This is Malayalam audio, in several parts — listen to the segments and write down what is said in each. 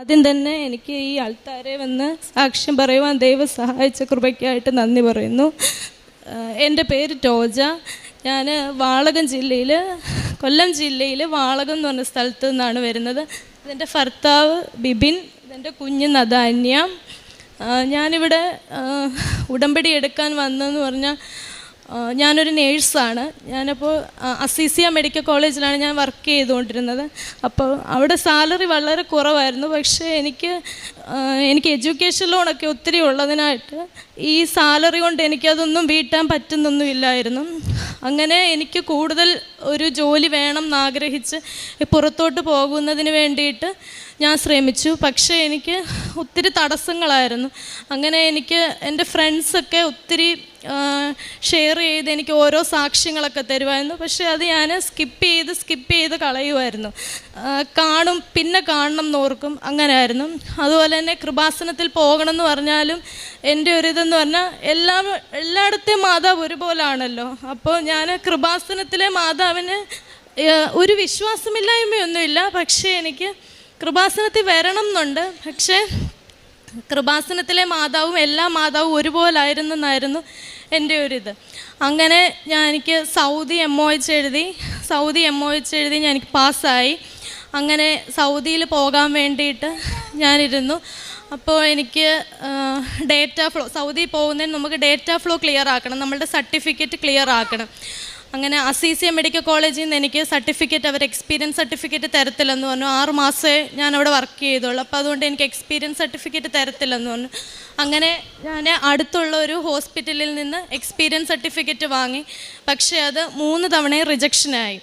ആദ്യം തന്നെ എനിക്ക് ഈ ആൾത്താരെ വന്ന് സാക്ഷ്യം പറയുവാൻ ദൈവം സഹായിച്ച കൃപയ്ക്കായിട്ട് നന്ദി പറയുന്നു. എൻ്റെ പേര് ടോജ. ഞാൻ കൊല്ലം ജില്ലയിൽ വാളകം എന്ന് പറഞ്ഞ സ്ഥലത്തു നിന്നാണ് വരുന്നത്. ഇതെൻ്റെ ഭർത്താവ് ബിബിൻ, ഇതെൻ്റെ കുഞ്ഞ് നദാന്യ. ഞാനിവിടെ ഉടമ്പടി എടുക്കാൻ വന്നതെന്ന് പറഞ്ഞാൽ ഞാനൊരു നേഴ്സാണ്. ഞാനപ്പോൾ അസീസിയ മെഡിക്കൽ കോളേജിലാണ് ഞാൻ വർക്ക് ചെയ്തുകൊണ്ടിരുന്നത്. അപ്പോൾ അവിടെ സാലറി വളരെ കുറവായിരുന്നു. പക്ഷേ എനിക്ക് എഡ്യൂക്കേഷൻ ലോണൊക്കെ ഒത്തിരി ഉള്ളതിനായിട്ട് ഈ സാലറി കൊണ്ട് എനിക്കതൊന്നും വീട്ടാൻ പറ്റുന്നൊന്നുമില്ലായിരുന്നു. അങ്ങനെ എനിക്ക് കൂടുതൽ ഒരു ജോലി വേണം എന്നാഗ്രഹിച്ച് പുറത്തോട്ട് പോകുന്നതിന് വേണ്ടിയിട്ട് ഞാൻ ശ്രമിച്ചു. പക്ഷേ എനിക്ക് ഒത്തിരി തടസ്സങ്ങളായിരുന്നു. അങ്ങനെ എൻ്റെ ഫ്രണ്ട്സൊക്കെ ഒത്തിരി ഷെയർ ചെയ്ത് എനിക്ക് ഓരോ സാക്ഷ്യങ്ങളൊക്കെ തരുമായിരുന്നു. പക്ഷേ അത് ഞാൻ സ്കിപ്പ് ചെയ്ത് കളയുമായിരുന്നു. പിന്നെ കാണണം എന്നോർക്കും, അങ്ങനെയായിരുന്നു. അതുപോലെ തന്നെ കൃപാസനത്തിൽ പോകണം എന്ന് പറഞ്ഞാലും എൻ്റെ ഒരിതെന്ന് പറഞ്ഞാൽ എല്ലായിടത്തെയും മാതാവ് ഒരുപോലാണല്ലോ. അപ്പോൾ ഞാൻ കൃപാസനത്തിലെ മാതാവിന് ഒരു വിശ്വാസമില്ലായ്മയൊന്നുമില്ല. പക്ഷേ എനിക്ക് കൃപാസനത്തിൽ വരണം എന്നുണ്ട്. പക്ഷേ കൃപാസനത്തിലെ മാതാവും എല്ലാ മാതാവും ഒരുപോലായിരുന്നെന്നായിരുന്നു എൻ്റെ ഒരിത്. അങ്ങനെ എനിക്ക് സൗദി MOH എഴുതി എനിക്ക് പാസ്സായി. അങ്ങനെ സൗദിയിൽ പോകാൻ വേണ്ടിയിട്ട് ഞാനിരുന്നു. അപ്പോൾ എനിക്ക് സൗദി പോകുന്നതിന് നമുക്ക് ഡേറ്റാ ഫ്ലോ ക്ലിയർ ആക്കണം, നമ്മളുടെ സർട്ടിഫിക്കറ്റ് ക്ലിയർ ആക്കണം. അങ്ങനെ അസീസിയ മെഡിക്കൽ കോളേജിൽ നിന്ന് എനിക്ക് അവർ എക്സ്പീരിയൻസ് സർട്ടിഫിക്കറ്റ് തരത്തില്ലെന്ന് പറഞ്ഞു. 6 മാസമേ ഞാൻ അവിടെ വർക്ക് ചെയ്തോളൂ. അപ്പോൾ അതുകൊണ്ട് എനിക്ക് എക്സ്പീരിയൻസ് സർട്ടിഫിക്കറ്റ് തരത്തില്ലെന്ന് പറഞ്ഞു. അങ്ങനെ ഞാൻ അടുത്തുള്ള ഒരു ഹോസ്പിറ്റലിൽ നിന്ന് എക്സ്പീരിയൻസ് സർട്ടിഫിക്കറ്റ് വാങ്ങി. പക്ഷേ അത് 3 തവണയും റിജക്ഷനായി.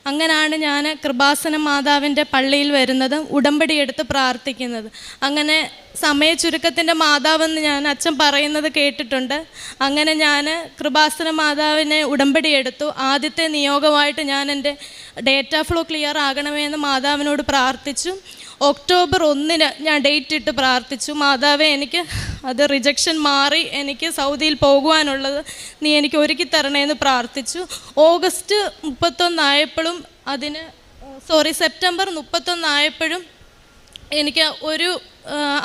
അങ്ങനെയാണ് ഞാൻ കൃപാസന മാതാവിൻ്റെ പള്ളിയിൽ വരുന്നത്, ഉടമ്പടി എടുത്ത് പ്രാർത്ഥിക്കുന്നത്. അങ്ങനെ സമയചുരുക്കത്തിൻ്റെ മാതാവെന്ന് അച്ഛൻ പറയുന്നത് കേട്ടിട്ടുണ്ട്. അങ്ങനെ ഞാൻ കൃപാസന മാതാവിനെ ഉടമ്പടി എടുത്തു. ആദ്യത്തെ നിയോഗമായിട്ട് ഞാൻ എൻ്റെ ഡേറ്റാ ഫ്ലോ ക്ലിയർ ആകണമെന്ന് മാതാവിനോട് പ്രാർത്ഥിച്ചു. ഒക്ടോബർ 1 ഞാൻ ഡേറ്റ് ഇട്ട് പ്രാർത്ഥിച്ചു, മാതാവേ എനിക്ക് അത് റിജക്ഷൻ മാറി എനിക്ക് സൗദിയിൽ പോകുവാനുള്ളത് നീ എനിക്ക് ഒരുക്കി തരണേന്ന് പ്രാർത്ഥിച്ചു. ഓഗസ്റ്റ് 31 ആയപ്പോഴും സെപ്റ്റംബർ 31 ആയപ്പോഴും എനിക്ക്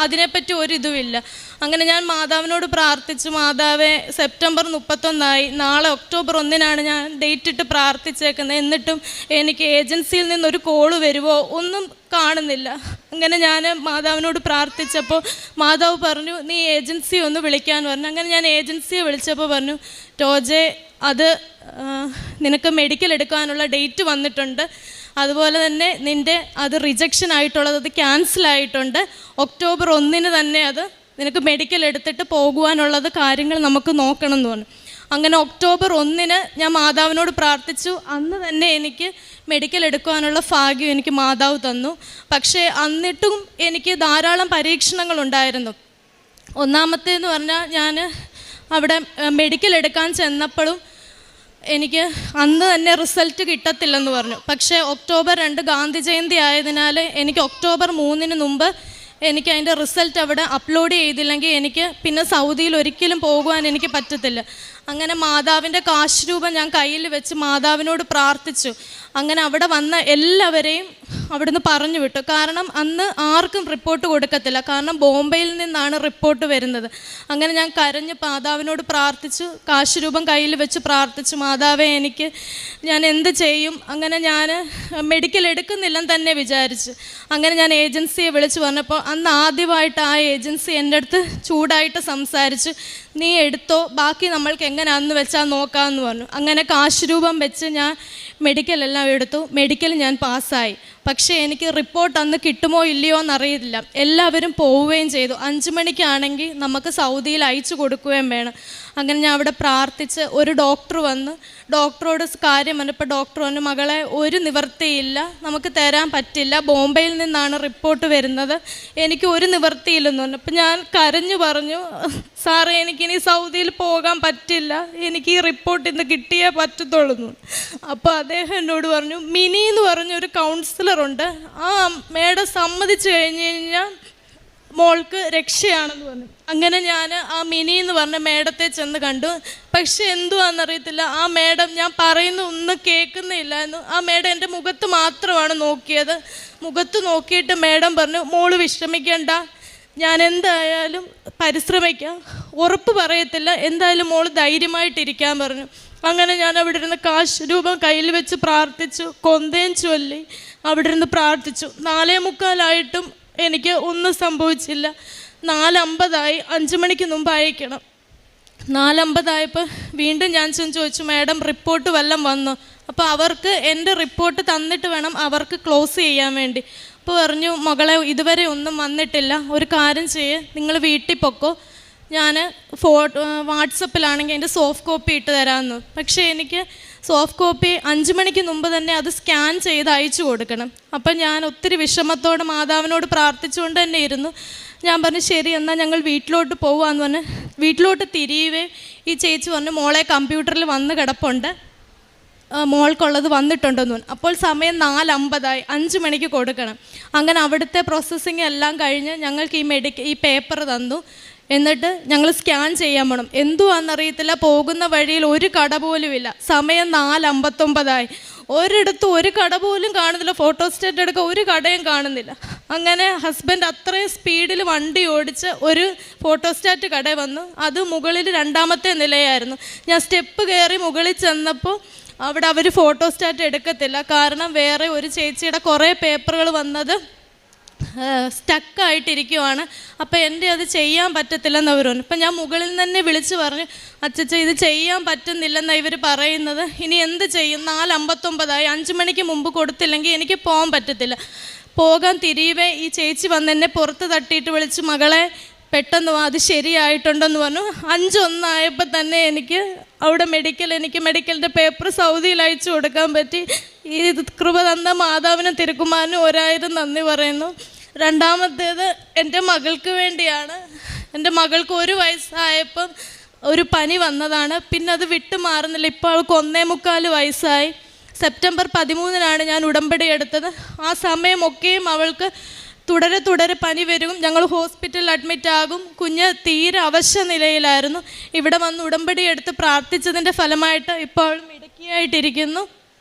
അതിനെപ്പറ്റി ഒരിതുമില്ല. അങ്ങനെ ഞാൻ മാതാവിനോട് പ്രാർത്ഥിച്ചു, മാതാവേ സെപ്റ്റംബർ 31 നാളെ ഒക്ടോബർ 1 ഞാൻ ഡേറ്റ് ഇട്ട് പ്രാർത്ഥിച്ചേക്കുന്നത്, എന്നിട്ടും എനിക്ക് ഏജൻസിയിൽ നിന്നൊരു കോള് വരുമോ ഒന്നും കാണുന്നില്ല. അങ്ങനെ ഞാൻ മാതാവിനോട് പ്രാർത്ഥിച്ചപ്പോൾ മാതാവ് പറഞ്ഞു നീ ഏജൻസി ഒന്ന് വിളിക്കാൻ പറഞ്ഞു. അങ്ങനെ ഞാൻ ഏജൻസിയെ വിളിച്ചപ്പോൾ പറഞ്ഞു, ടോജെ അത് നിനക്ക് മെഡിക്കൽ എടുക്കാനുള്ള ഡേറ്റ് വന്നിട്ടുണ്ട്, അതുപോലെ തന്നെ നിൻ്റെ അത് റിജക്ഷൻ ആയിട്ടുള്ളത് അത് ക്യാൻസലായിട്ടുണ്ട്, ഒക്ടോബർ 1 തന്നെ അത് നിനക്ക് മെഡിക്കൽ എടുത്തിട്ട് പോകുവാനുള്ളത് കാര്യങ്ങൾ നമുക്ക് നോക്കണം എന്ന് പറഞ്ഞു. അങ്ങനെ ഒക്ടോബർ 1 ഞാൻ മാതാവിനോട് പ്രാർത്ഥിച്ചു. അന്ന് തന്നെ എനിക്ക് മെഡിക്കൽ എടുക്കുവാനുള്ള ഭാഗ്യം എനിക്ക് മാതാവ് തന്നു. പക്ഷേ എന്നിട്ടും എനിക്ക് ധാരാളം പരീക്ഷണങ്ങളുണ്ടായിരുന്നു. ഒന്നാമത്തേന്ന് പറഞ്ഞാൽ ഞാൻ അവിടെ മെഡിക്കൽ എടുക്കാൻ ചെന്നപ്പോഴും എനിക്ക് അന്ന് തന്നെ റിസൾട്ട് കിട്ടത്തില്ലെന്ന് പറഞ്ഞു. പക്ഷേ ഒക്ടോബർ 2 ഗാന്ധി ജയന്തി ആയതിനാൽ എനിക്ക് ഒക്ടോബർ 3 മുമ്പ് എനിക്ക് അതിൻ്റെ റിസൾട്ട് അവിടെ അപ്ലോഡ് ചെയ്തില്ലെങ്കിൽ എനിക്ക് പിന്നെ സൗദിയിൽ ഒരിക്കലും പോകുവാൻ എനിക്ക് പറ്റത്തില്ല. അങ്ങനെ മാതാവിൻ്റെ കാശ് രൂപം ഞാൻ കയ്യിൽ വെച്ച് മാതാവിനോട് പ്രാർത്ഥിച്ചു. അങ്ങനെ അവിടെ വന്ന എല്ലാവരെയും അവിടുന്ന് പറഞ്ഞു വിട്ടു. കാരണം അന്ന് ആർക്കും റിപ്പോർട്ട് കൊടുക്കത്തില്ല, കാരണം ബോംബെയിൽ നിന്നാണ് റിപ്പോർട്ട് വരുന്നത്. അങ്ങനെ ഞാൻ കരഞ്ഞ് മാതാവിനോട് പ്രാർത്ഥിച്ചു, കാശ് രൂപം കയ്യിൽ വെച്ച് പ്രാർത്ഥിച്ചു, മാതാവേ ഞാൻ എന്ത് ചെയ്യും? അങ്ങനെ ഞാൻ മെഡിക്കൽ എടുക്കുന്നില്ലെന്ന് തന്നെ വിചാരിച്ചു. അങ്ങനെ ഞാൻ ഏജൻസിയെ വിളിച്ച് പറഞ്ഞപ്പോൾ അന്ന് ആദ്യമായിട്ട് ആ ഏജൻസി എൻ്റെ അടുത്ത് ചൂടായിട്ട് സംസാരിച്ചു, നീ എടുത്തോ, ബാക്കി നമ്മൾക്ക് എങ്ങനെയാണെന്ന് വെച്ചാൽ നോക്കാമെന്ന് പറഞ്ഞു. അങ്ങനെ കാശ് രൂപം വെച്ച് ഞാൻ മെഡിക്കലെല്ലാം എടുത്തു. മെഡിക്കൽ ഞാൻ പാസ്സായി. പക്ഷേ എനിക്ക് റിപ്പോർട്ട് അന്ന് കിട്ടുമോ ഇല്ലയോ എന്നറിയില്ല. എല്ലാവരും പോവുകയും ചെയ്തു. 5 മണിക്കാണെങ്കിൽ നമുക്ക് സൗദിയിൽ അയച്ചു കൊടുക്കുകയും വേണം. അങ്ങനെ ഞാൻ അവിടെ പ്രാർത്ഥിച്ച് ഒരു ഡോക്ടർ വന്ന് ഡോക്ടറോട് കാര്യം പറഞ്ഞപ്പോൾ ഡോക്ടർ പറഞ്ഞു, മകളെ ഒരു നിവൃത്തിയില്ല, നമുക്ക് തരാൻ പറ്റില്ല, ബോംബെയിൽ നിന്നാണ് റിപ്പോർട്ട് വരുന്നത്, എനിക്ക് ഒരു നിവൃത്തിയില്ലെന്ന് പറഞ്ഞു. അപ്പം ഞാൻ കരഞ്ഞു പറഞ്ഞു, സാറേ എനിക്കിനി സൗദിയിൽ പോകാൻ പറ്റില്ല, എനിക്ക് ഈ റിപ്പോർട്ട് ഇന്ന് കിട്ടിയേ പറ്റത്തുള്ളൂ. അപ്പോൾ അദ്ദേഹം എന്നോട് പറഞ്ഞു, മിനി എന്ന് പറഞ്ഞൊരു കൗൺസിലറുണ്ട്, ആ മേഡം സമ്മതിച്ചു കഴിഞ്ഞ് കഴിഞ്ഞാൽ മോൾക്ക് രക്ഷയാണെന്ന് പറഞ്ഞു. അങ്ങനെ ഞാൻ ആ മിനി എന്ന് പറഞ്ഞ മേഡത്തെ ചെന്ന് കണ്ടു. പക്ഷെ എന്തുവാണെന്നറിയത്തില്ല, ആ മേഡം ഞാൻ പറയുന്ന ഒന്നും കേൾക്കുന്നില്ലായിരുന്നു. ആ മേഡം എൻ്റെ മുഖത്ത് മാത്രമാണ് നോക്കിയത്. മുഖത്ത് നോക്കിയിട്ട് മേഡം പറഞ്ഞു, മോള് വിഷമിക്കണ്ട, ഞാൻ എന്തായാലും പരിശ്രമിക്കാം, ഉറപ്പ് പറയത്തില്ല, എന്തായാലും മോള് ധൈര്യമായിട്ടിരിക്കാൻ പറഞ്ഞു. അങ്ങനെ ഞാൻ അവിടെ ഇരുന്ന് കാശ് രൂപം കയ്യിൽ വെച്ച് പ്രാർത്ഥിച്ചു, കൊന്തയും ചൊല്ലി അവിടെ ഇരുന്ന് പ്രാർത്ഥിച്ചു. 4:45 എനിക്ക് ഒന്നും സംഭവിച്ചില്ല. 4:50 5 മണിക്ക് മുമ്പ് അയക്കണം. 4:50 വീണ്ടും ഞാൻ ചോദിച്ചു, മാഡം റിപ്പോർട്ട് വല്ലതും വന്നോ? അപ്പോൾ അവർക്ക് എൻ്റെ റിപ്പോർട്ട് തന്നിട്ട് വേണം അവർക്ക് ക്ലോസ് ചെയ്യാൻ വേണ്ടി. അപ്പോൾ പറഞ്ഞു, മകളെ ഇതുവരെ ഒന്നും വന്നിട്ടില്ല, ഒരു കാര്യം ചെയ്യ്, നിങ്ങൾ വീട്ടിൽ പൊക്കോ, ഞാൻ വാട്സപ്പിലാണെങ്കിൽ അതിൻ്റെ സോഫ്റ്റ് കോപ്പി ഇട്ട് തരാമെന്ന്. പക്ഷേ എനിക്ക് സോഫ്റ്റ് കോപ്പി 5 മണിക്ക് മുമ്പ് തന്നെ അത് സ്കാൻ ചെയ്ത് അയച്ചു കൊടുക്കണം. അപ്പം ഞാൻ ഒത്തിരി വിഷമത്തോടെ മാതാവിനോട് പ്രാർത്ഥിച്ചുകൊണ്ട് തന്നെ ഇരുന്നു. ഞാൻ പറഞ്ഞു, ശരി എന്നാൽ ഞങ്ങൾ വീട്ടിലോട്ട് പോവാന്ന് പറഞ്ഞ് വീട്ടിലോട്ട് തിരിയുവേ ഈ ചേച്ചി പറഞ്ഞു, മോളെ കമ്പ്യൂട്ടറിൽ വന്ന് കിടപ്പുണ്ട്, മോൾക്കുള്ളത് വന്നിട്ടുണ്ടെന്ന് പറഞ്ഞു. അപ്പോൾ സമയം 4:50 5 മണിക്ക് കൊടുക്കണം. അങ്ങനെ അവിടുത്തെ പ്രോസസ്സിങ് എല്ലാം കഴിഞ്ഞ് ഞങ്ങൾക്ക് ഈ പേപ്പർ തന്നു. എന്നിട്ട് ഞങ്ങൾ സ്കാൻ ചെയ്യാൻ പോകണം. എന്തുവാണെന്നറിയത്തില്ല, പോകുന്ന വഴിയിൽ ഒരു കട പോലും ഇല്ല. സമയം 4:59 ഒരിടത്തും ഒരു കട പോലും കാണുന്നില്ല. ഫോട്ടോസ്റ്റാറ്റ് എടുക്കാൻ ഒരു കടയും കാണുന്നില്ല. അങ്ങനെ ഹസ്ബൻഡ് അത്രയും സ്പീഡിൽ വണ്ടി ഓടിച്ച് ഒരു ഫോട്ടോസ്റ്റാറ്റ് കട വന്നു. അത് മുകളിൽ 2ാമത്തെ നിലയായിരുന്നു. ഞാൻ സ്റ്റെപ്പ് കയറി മുകളിൽ ചെന്നപ്പോൾ അവിടെ അവർ ഫോട്ടോസ്റ്റാറ്റ് എടുക്കത്തില്ല. കാരണം വേറെ ഒരു ചേച്ചിയുടെ കുറേ പേപ്പറുകൾ വന്നത് സ്റ്റക്കായിട്ടിരിക്കുവാണ്. അപ്പോൾ എൻ്റെ അത് ചെയ്യാൻ പറ്റത്തില്ലെന്ന് അവർ പറഞ്ഞു. അപ്പം ഞാൻ മുകളിൽ തന്നെ വിളിച്ച് പറഞ്ഞു, അച്ചച്ച ഇത് ചെയ്യാൻ പറ്റുന്നില്ലെന്നാണ് ഇവർ പറയുന്നത്, ഇനി എന്ത് ചെയ്യും? 4:59 5 മണിക്ക് മുമ്പ് കൊടുത്തില്ലെങ്കിൽ എനിക്ക് പോകാൻ പറ്റത്തില്ല. പോകാൻ തിരിയുവേ ഈ ചേച്ചി വന്ന് എന്നെ പുറത്ത് തട്ടിയിട്ട് വിളിച്ച്, മകളെ പെട്ടെന്ന് അത് ശരിയായിട്ടുണ്ടെന്ന് പറഞ്ഞു. 5:01 തന്നെ എനിക്ക് അവിടെ മെഡിക്കലിൻ്റെ പേപ്പർ സൗദിയിൽ അയച്ചു കൊടുക്കാൻ പറ്റി. ഈ കൃപ തന്ന മാതാവിനും തിരുക്കുമാരനും 1000 നന്ദി പറയുന്നു. 2ാമത്തേത് എൻ്റെ മകൾക്ക് വേണ്ടിയാണ്. എൻ്റെ മകൾക്ക് 1 വയസ്സായപ്പം ഒരു പനി വന്നതാണ്. പിന്നെ അത് വിട്ടു മാറുന്നില്ല. ഇപ്പോൾ അവൾക്ക് 1.25 വയസ്സായി. സെപ്റ്റംബർ 13 ഞാൻ ഉടമ്പടി എടുത്തത്. ആ സമയമൊക്കെയും അവൾക്ക് തുടരെ പനി വരും. ഞങ്ങൾ ഹോസ്പിറ്റലിൽ അഡ്മിറ്റ് ആകും. കുഞ്ഞ് തീരെ അവശ്യ നിലയിലായിരുന്നു. ഇവിടെ വന്ന് ഉടമ്പടി എടുത്ത് പ്രാർത്ഥിച്ചതിൻ്റെ ഫലമായിട്ട് ഇപ്പോൾ അവൾ മിടുക്കിയായിട്ടിരിക്കുന്നു.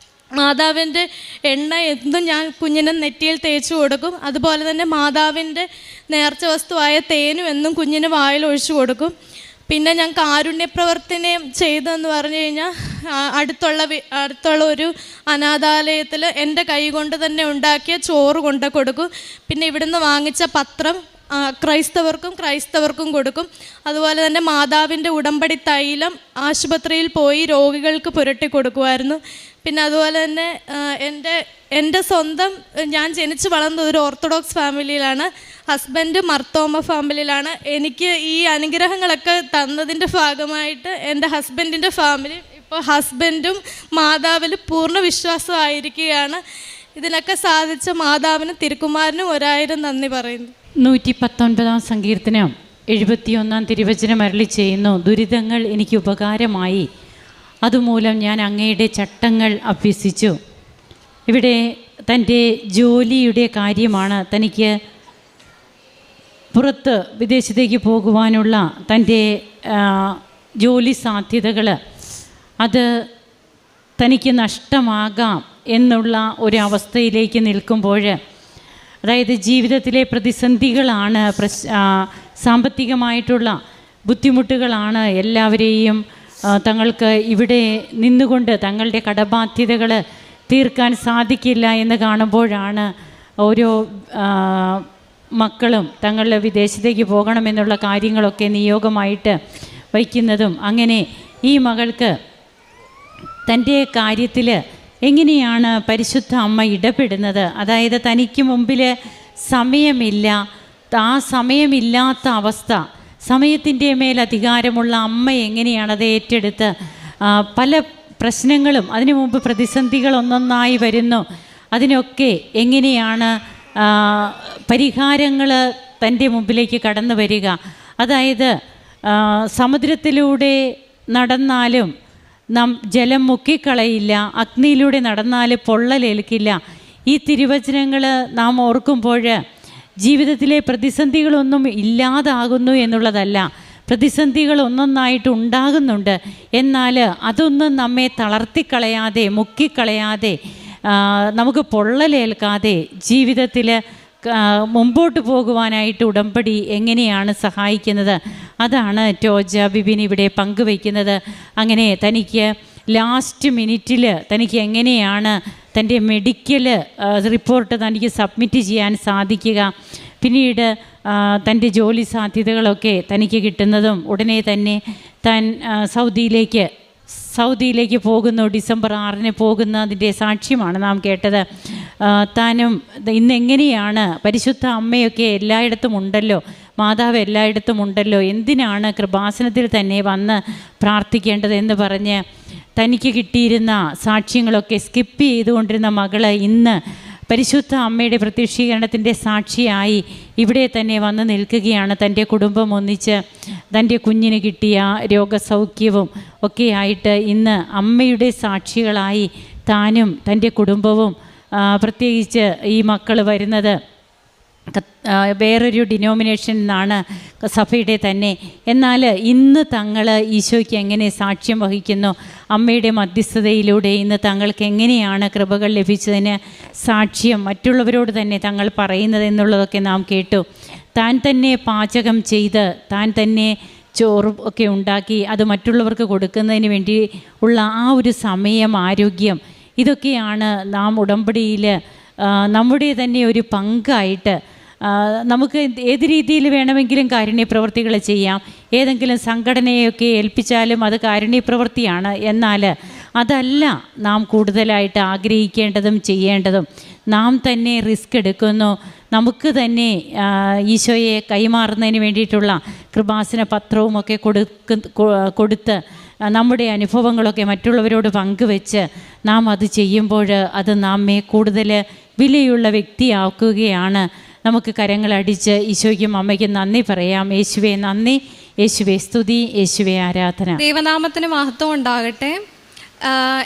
മാതാവിൻ്റെ എണ്ണ എന്തും ഞാൻ കുഞ്ഞിനെ നെറ്റിയിൽ തേച്ച് കൊടുക്കും. അതുപോലെ തന്നെ മാതാവിൻ്റെ നേർച്ച വസ്തുവായ തേനും എന്നും കുഞ്ഞിന് വായിൽ ഒഴിച്ചു കൊടുക്കും. പിന്നെ ഞാൻ കാരുണ്യപ്രവർത്തനം ചെയ്തെന്ന് പറഞ്ഞു കഴിഞ്ഞാൽ അടുത്തുള്ള ഒരു അനാഥാലയത്തിൽ എൻ്റെ കൈ കൊണ്ട് തന്നെ ഉണ്ടാക്കിയ ചോറ് കൊണ്ട് കൊടുക്കും. പിന്നെ ഇവിടുന്ന് വാങ്ങിച്ച പത്രം ക്രൈസ്തവർക്കും കൊടുക്കും. അതുപോലെ തന്നെ മാതാവിൻ്റെ ഉടമ്പടി തൈലം ആശുപത്രിയിൽ പോയി രോഗികൾക്ക് പുരട്ടി കൊടുക്കുമായിരുന്നു. പിന്നെ അതുപോലെ തന്നെ എൻ്റെ സ്വന്തം ഞാൻ ജനിച്ച് വളർന്നത് ഒരു ഓർത്തഡോക്സ് ഫാമിലിയിലാണ്. ഹസ്ബൻഡ് മർത്തോമ ഫാമിലിയിലാണ്. എനിക്ക് ഈ അനുഗ്രഹങ്ങളൊക്കെ തന്നതിൻ്റെ ഭാഗമായിട്ട് എൻ്റെ ഹസ്ബൻഡിൻ്റെ ഫാമിലി ഇപ്പോൾ ഹസ്ബൻഡും മാതാവിൽ പൂർണ്ണ വിശ്വാസമായിരിക്കുകയാണ്. ഇതിനൊക്കെ സാധിച്ച മാതാവിനും തിരുക്കുമാരനും 1000 നന്ദി പറയുന്നു. 119 സങ്കീർത്തനം 71 തിരുവചനം അരുളി ചെയ്യുന്നു, ദുരിതങ്ങൾ എനിക്ക് ഉപകാരമായി, അതുമൂലം ഞാൻ അങ്ങയുടെ ചട്ടങ്ങൾ അഭ്യസിച്ചു. ഇവിടെ തൻ്റെ ജോലിയുടെ കാര്യമാണ്. തനിക്ക് പുറത്ത് വിദേശത്തേക്ക് പോകുവാനുള്ള തൻ്റെ ജോലി സാധ്യതകൾ അത് തനിക്ക് നഷ്ടമാകാം എന്നുള്ള ഒരവസ്ഥയിലേക്ക് നിൽക്കുമ്പോൾ, അതായത് ജീവിതത്തിലെ പ്രതിസന്ധികളാണ്, സാമ്പത്തികമായിട്ടുള്ള ബുദ്ധിമുട്ടുകളാണ് എല്ലാവരെയും തങ്ങൾക്ക് ഇവിടെ നിന്നുകൊണ്ട് തങ്ങളുടെ കടബാധ്യതകൾ തീർക്കാൻ സാധിക്കില്ല എന്ന് കാണുമ്പോഴാണ് ഓരോ മക്കളും തങ്ങളുടെ വിദേശത്തേക്ക് പോകണമെന്നുള്ള കാര്യങ്ങളൊക്കെ നിയോഗമായിട്ട് വയ്ക്കുന്നതും. അങ്ങനെ ഈ മകൾക്ക് തൻ്റെ കാര്യത്തിൽ എങ്ങനെയാണ് പരിശുദ്ധ അമ്മ ഇടപെടുന്നത്? അതായത് തനിക്ക് മുമ്പിൽ സമയമില്ല, ആ സമയമില്ലാത്ത അവസ്ഥ, സമയത്തിൻ്റെ മേൽ അധികാരമുള്ള അമ്മ എങ്ങനെയാണത് ഏറ്റെടുത്ത് പല പ്രശ്നങ്ങളും അതിനു മുമ്പ് പ്രതിസന്ധികൾ ഒന്നൊന്നായി വരുന്നു, അതിനൊക്കെ എങ്ങനെയാണ് പരിഹാരങ്ങൾ തൻ്റെ മുമ്പിലേക്ക് കടന്നു വരിക? അതായത് സമുദ്രത്തിലൂടെ നടന്നാലും ജലം മുക്കിക്കളയില്ല, അഗ്നിയിലൂടെ നടന്നാൽ പൊള്ളലേൽക്കില്ല. ഈ തിരുവചനങ്ങൾ നാം ഓർക്കുമ്പോൾ ജീവിതത്തിലെ പ്രതിസന്ധികളൊന്നും ഇല്ലാതാകുന്നു എന്നുള്ളതല്ല, പ്രതിസന്ധികൾ ഒന്നൊന്നായിട്ട് ഉണ്ടാകുന്നുണ്ട്. എന്നാൽ അതൊന്നും നമ്മെ തളർത്തിക്കളയാതെ, മുക്കിക്കളയാതെ, നമുക്ക് പൊള്ളലേൽക്കാതെ ജീവിതത്തിൽ മുമ്പോട്ട് പോകുവാനായിട്ട് ഉടമ്പടി എങ്ങനെയാണ് സഹായിക്കുന്നത്, അതാണ് ടോജ ബിബിൻ ഇവിടെ പങ്കുവയ്ക്കുന്നത്. അങ്ങനെ തനിക്ക് ലാസ്റ്റ് മിനിറ്റിൽ തനിക്ക് എങ്ങനെയാണ് തൻ്റെ മെഡിക്കൽ റിപ്പോർട്ട് തനിക്ക് സബ്മിറ്റ് ചെയ്യാൻ സാധിക്കുക, പിന്നീട് തൻ്റെ ജോലി സാധ്യതകളൊക്കെ തനിക്ക് കിട്ടുന്നതും, ഉടനെ തന്നെ താൻ സൗദിയിലേക്ക് പോകുന്നു, ഡിസംബർ 6 പോകുന്നതിൻ്റെ സാക്ഷ്യമാണ് നാം കേട്ടത്. താനും ഇന്നെങ്ങനെയാണ് പരിശുദ്ധ അമ്മയൊക്കെ എല്ലായിടത്തും ഉണ്ടല്ലോ, മാതാവ് എല്ലായിടത്തും ഉണ്ടല്ലോ, എന്തിനാണ് കൃപാസനത്തിൽ തന്നെ വന്ന് പ്രാർത്ഥിക്കേണ്ടത് എന്ന് പറഞ്ഞ് തനിക്ക് കിട്ടിയിരുന്ന സാക്ഷ്യങ്ങളൊക്കെ സ്കിപ്പ് ചെയ്തുകൊണ്ടിരുന്ന മകള് ഇന്ന് പരിശുദ്ധ അമ്മയുടെ പ്രത്യക്ഷീകരണത്തിൻ്റെ സാക്ഷിയായി ഇവിടെ തന്നെ വന്ന് നിൽക്കുകയാണ്. തൻ്റെ കുടുംബം ഒന്നിച്ച് തൻ്റെ കുഞ്ഞിന് കിട്ടിയ രോഗസൗഖ്യവും ഒക്കെയായിട്ട് ഇന്ന് അമ്മയുടെ സാക്ഷികളായി താനും തൻ്റെ കുടുംബവും, പ്രത്യേകിച്ച് ഈ മക്കൾ വരുന്നത് വേറൊരു ഡിനോമിനേഷനിൽ നിന്നാണ്, സഭയുടെ തന്നെ. എന്നാൽ ഇന്ന് തങ്ങൾ ഈശോയ്ക്ക് എങ്ങനെ സാക്ഷ്യം വഹിക്കുന്നു, അമ്മയുടെ മധ്യസ്ഥതയിലൂടെ ഇന്ന് തങ്ങൾക്ക് എങ്ങനെയാണ് കൃപകൾ ലഭിച്ചതിന് സാക്ഷ്യം മറ്റുള്ളവരോട് തന്നെ തങ്ങൾ പറയുന്നത് എന്നുള്ളതൊക്കെ നാം കേട്ടു. താൻ തന്നെ പാചകം ചെയ്ത് താൻ തന്നെ ചോറ് ഒക്കെ ഉണ്ടാക്കി അത് മറ്റുള്ളവർക്ക് കൊടുക്കുന്നതിന് വേണ്ടി ഉള്ള ആ ഒരു സമയം, ആരോഗ്യം, ഇതൊക്കെയാണ് നാം ഉടമ്പടിയിൽ നമ്മുടെ തന്നെ ഒരു പങ്കായിട്ട്. നമുക്ക് ഏത് രീതിയിൽ വേണമെങ്കിലും കാരുണ്യപ്രവൃത്തികൾ ചെയ്യാം. ഏതെങ്കിലും സംഘടനയൊക്കെ ഏൽപ്പിച്ചാലും അത് കാരുണ്യപ്രവൃത്തിയാണ്. എന്നാൽ അതല്ല നാം കൂടുതലായിട്ട് ആഗ്രഹിക്കേണ്ടതും ചെയ്യേണ്ടതും. നാം തന്നെ റിസ്ക് എടുക്കുന്നു, നമുക്ക് തന്നെ ഈശോയെ കൈമാറുന്നതിന് വേണ്ടിയിട്ടുള്ള കൃപാസന പത്രവുമൊക്കെ കൊടുത്ത് നമ്മുടെ അനുഭവങ്ങളൊക്കെ മറ്റുള്ളവരോട് പങ്കുവെച്ച് നാം അത് ചെയ്യുമ്പോൾ അത് നമ്മെ കൂടുതൽ വിലയുള്ള വ്യക്തിയാക്കുകയാണ്. നമുക്ക് കരങ്ങളടിച്ച് ഈശോയ്ക്കും അമ്മയ്ക്കും നന്ദി പറയാം. യേശുവേ നന്ദി, യേശുവേ സ്തുതി, യേശുവേ ആരാധന. ദൈവനാമത്തിന് മഹത്വം ഉണ്ടാകട്ടെ.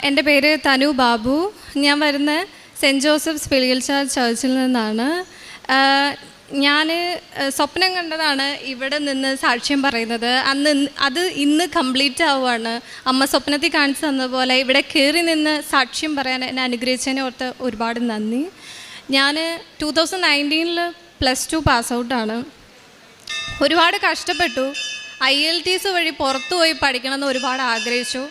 എൻ്റെ പേര് തനു ബാബു. ഞാൻ വരുന്ന സെൻറ്റ് ജോസഫ്സ് ഫിലിയൽ ചർച്ചിൽ നിന്നാണ്. ഞാൻ സ്വപ്നം കണ്ടതാണ് ഇവിടെ നിന്ന് സാക്ഷ്യം പറയുന്നത്. അത് ഇന്ന് കംപ്ലീറ്റ് ആവുകയാണ്. അമ്മ സ്വപ്നത്തിൽ കാണിച്ചു തന്നതുപോലെ ഇവിടെ കയറി നിന്ന് സാക്ഷ്യം പറയാൻ എന്നെ അനുഗ്രഹിച്ചതിനെ ഓർത്ത് ഒരുപാട് നന്ദി. ഞാൻ 2019 +2 പാസ് ഔട്ടാണ്. ഒരുപാട് കഷ്ടപ്പെട്ടു. IELTS വഴി പുറത്തു പോയി പഠിക്കണമെന്ന് ഒരുപാട് ആഗ്രഹിച്ചു.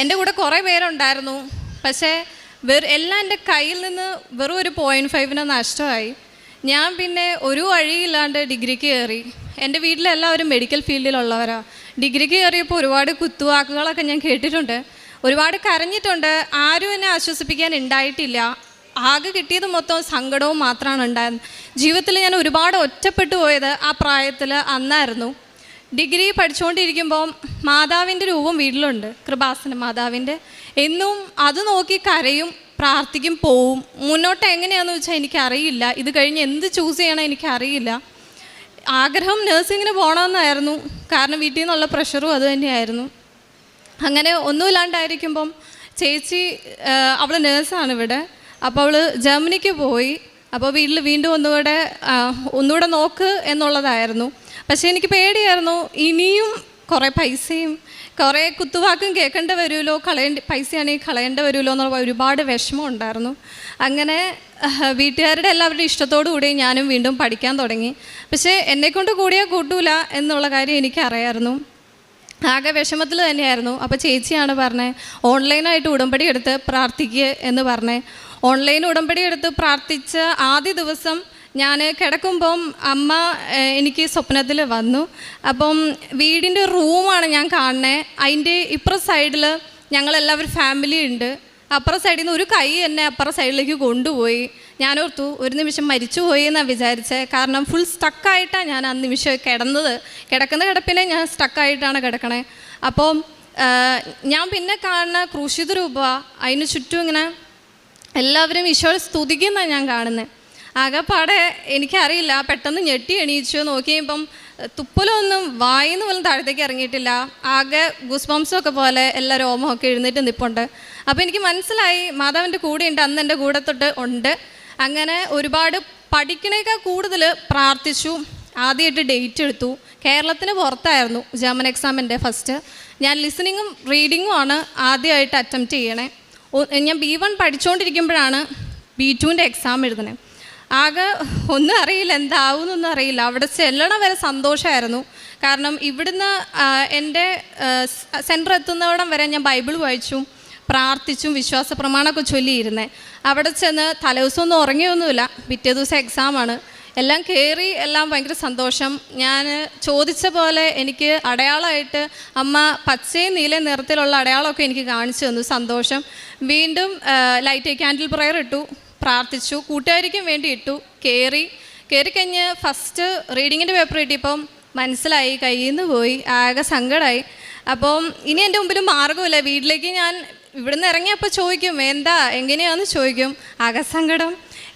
എൻ്റെ കൂടെ കുറേ പേരുണ്ടായിരുന്നു. പക്ഷേ എല്ലാം എൻ്റെ കയ്യിൽ നിന്ന് വെറും ഒരു 0.5 നഷ്ടമായി. ഞാൻ പിന്നെ ഒരു വഴിയില്ലാണ്ട് ഡിഗ്രിക്ക് കയറി. എൻ്റെ വീട്ടിലെല്ലാവരും മെഡിക്കൽ ഫീൽഡിലുള്ളവരാണ്. ഡിഗ്രിക്ക് കയറിയപ്പോൾ ഒരുപാട് കുത്തുവാക്കുകളൊക്കെ ഞാൻ കേട്ടിട്ടുണ്ട്, ഒരുപാട് കരഞ്ഞിട്ടുണ്ട്. ആരും എന്നെ ആശ്വസിപ്പിക്കാൻ ഉണ്ടായിട്ടില്ല. ആകെ കിട്ടിയത് മൊത്തം സങ്കടവും മാത്രമാണ് ഉണ്ടായിരുന്നത്. ജീവിതത്തിൽ ഞാൻ ഒരുപാട് ഒറ്റപ്പെട്ടു പോയത് ആ പ്രായത്തിൽ അന്നായിരുന്നു. ഡിഗ്രി പഠിച്ചുകൊണ്ടിരിക്കുമ്പം മാതാവിൻ്റെ രൂപം വീട്ടിലുണ്ട്, കൃപാസന മാതാവിൻ്റെ. എന്നും അത് നോക്കി കരയും, പ്രാർത്ഥിക്കും, പോവും. മുന്നോട്ട് എങ്ങനെയാണെന്ന് വെച്ചാൽ എനിക്കറിയില്ല. ഇത് കഴിഞ്ഞ് എന്ത് ചൂസ് ചെയ്യണം എനിക്കറിയില്ല. ആഗ്രഹം നഴ്സിങ്ങിന് പോകണമെന്നായിരുന്നു, കാരണം വീട്ടിൽ നിന്നുള്ള പ്രഷറും അത് തന്നെയായിരുന്നു. അങ്ങനെ ഒന്നുമില്ലാണ്ടായിരിക്കുമ്പം ചേച്ചി, അവൾ നേഴ്സാണ് ഇവിടെ, അപ്പോൾ അവൾ ജർമ്മനിക്ക് പോയി. അപ്പോൾ വീട്ടിൽ വീണ്ടും ഒന്നുകൂടെ നോക്ക് എന്നുള്ളതായിരുന്നു. പക്ഷേ എനിക്ക് പേടിയായിരുന്നു, ഇനിയും കുറേ പൈസയും കുറേ കുത്തുവാക്കും കേൾക്കേണ്ടി വരുമല്ലോ, പൈസയാണെങ്കിൽ കളയേണ്ടി വരുമല്ലോ എന്നുള്ള ഒരുപാട് വിഷമം ഉണ്ടായിരുന്നു. അങ്ങനെ വീട്ടുകാരുടെ എല്ലാവരുടെ ഇഷ്ടത്തോടു കൂടി ഞാനും വീണ്ടും പഠിക്കാൻ തുടങ്ങി. പക്ഷേ എന്നെക്കൊണ്ട് കൂടിയാൽ കൂട്ടൂല എന്നുള്ള കാര്യം എനിക്കറിയായിരുന്നു. ആകെ വിഷമത്തിൽ തന്നെയായിരുന്നു. അപ്പോൾ ചേച്ചിയാണ് പറഞ്ഞത്, ഓൺലൈനായിട്ട് ഉടമ്പടി എടുത്ത് പ്രാർത്ഥിക്കുക എന്ന് പറഞ്ഞേ. ഓൺലൈൻ ഉടമ്പടി എടുത്ത് പ്രാർത്ഥിച്ച ആദ്യ ദിവസം ഞാൻ കിടക്കുമ്പം അമ്മ എനിക്ക് സ്വപ്നത്തിൽ വന്നു. അപ്പം വീടിൻ്റെ റൂമാണ് ഞാൻ കാണുന്നത്. അതിൻ്റെ ഇപ്പുറ സൈഡിൽ ഞങ്ങളെല്ലാവരും ഫാമിലി ഉണ്ട്. അപ്പുറ സൈഡിൽ നിന്ന് ഒരു കൈ എന്നെ അപ്പുറ സൈഡിലേക്ക് കൊണ്ടുപോയി. ഞാനോർത്തു ഒരു നിമിഷം മരിച്ചുപോയി എന്നാണ് വിചാരിച്ചത്. കാരണം ഫുൾ സ്റ്റക്കായിട്ടാണ് ഞാൻ ആ നിമിഷം കിടക്കുന്ന കിടപ്പിനെ ഞാൻ സ്റ്റക്കായിട്ടാണ് കിടക്കണേ. അപ്പം ഞാൻ പിന്നെ കാണുന്ന ക്രൂശിത രൂപ, അതിന് ചുറ്റും ഇങ്ങനെ എല്ലാവരും ഈശോയെ സ്തുതിക്കുന്നതാണ് ഞാൻ കാണുന്നത്. ആകെപ്പാടെ എനിക്കറിയില്ല, പെട്ടെന്ന് ഞെട്ടി എണീച്ചു. നോക്കിയപ്പം തുപ്പലൊന്നും വായിന്ന് പോലും താഴത്തേക്ക് ഇറങ്ങിയിട്ടില്ല. ആകെ ഗൂസ്ബംസൊക്കെ പോലെ എല്ലാ രോമമൊക്കെ എഴുന്നേറ്റ് നിൽപ്പുണ്ട്. അപ്പോൾ എനിക്ക് മനസ്സിലായി മാതാവിൻ്റെ കൂടെ ഉണ്ട്, അന്ന് എൻ്റെ കൂടെ തൊട്ട് ഉണ്ട്. അങ്ങനെ ഒരുപാട് പഠിക്കണേക്കാൾ കൂടുതൽ പ്രാർത്ഥിച്ചു. ആദ്യമായിട്ട് ഡേറ്റ് എടുത്തു. കേരളത്തിന് പുറത്തായിരുന്നു ജർമ്മൻ എക്സാമിൻ്റെ ഫസ്റ്റ്. ഞാൻ ലിസണിങ്ങും റീഡിങ്ങും ആണ് ആദ്യമായിട്ട് അറ്റംപ്റ്റ് ചെയ്യണേ. ഞാൻ B1 പഠിച്ചുകൊണ്ടിരിക്കുമ്പോഴാണ് B2ൻ്റെ എക്സാം എഴുതണേ. ആകെ ഒന്നും അറിയില്ല, എന്താവുന്നൊന്നും അറിയില്ല. അവിടെ ചെല്ലണ വരെ സന്തോഷമായിരുന്നു. കാരണം ഇവിടുന്ന് എൻ്റെ സെൻറ്റർ എത്തുന്നവിടം വരെ ഞാൻ ബൈബിൾ വായിച്ചു, പ്രാർത്ഥിച്ചും വിശ്വാസ പ്രമാണമൊക്കെ ചൊല്ലിയിരുന്നേ. അവിടെ ചെന്ന് തലേദിവസമൊന്നും ഉറങ്ങിയൊന്നുമില്ല. പിറ്റേ ദിവസം എക്സാമാണ്. എല്ലാം കയറി, എല്ലാം ഭയങ്കര സന്തോഷം. ഞാൻ ചോദിച്ച പോലെ എനിക്ക് അടയാളമായിട്ട് അമ്മ പച്ചയും നീലയും നിറത്തിലുള്ള അടയാളമൊക്കെ എനിക്ക് കാണിച്ചു തന്നു. സന്തോഷം. വീണ്ടും ലൈറ്റ് ക്യാൻഡിൽ പ്രയർ ഇട്ടു, പ്രാർത്ഥിച്ചു, കൂട്ടുകാരിക്കും വേണ്ടി ഇട്ടു. കയറിക്കഴിഞ്ഞ് ഫസ്റ്റ് റീഡിങ്ങിൻ്റെ പേപ്പർ കിട്ടിയപ്പം മനസ്സിലായി, കയ്യിൽ നിന്ന് പോയി, ആകെ സങ്കടമായി. അപ്പം ഇനി എൻ്റെ മുമ്പിൽ മാർഗ്ഗമില്ല. വീട്ടിലേക്ക് ഞാൻ ഇവിടുന്ന് ഇറങ്ങിയപ്പോൾ ചോദിക്കും എന്താ എങ്ങനെയാണെന്ന് ചോദിക്കും. ആകെ സങ്കടം,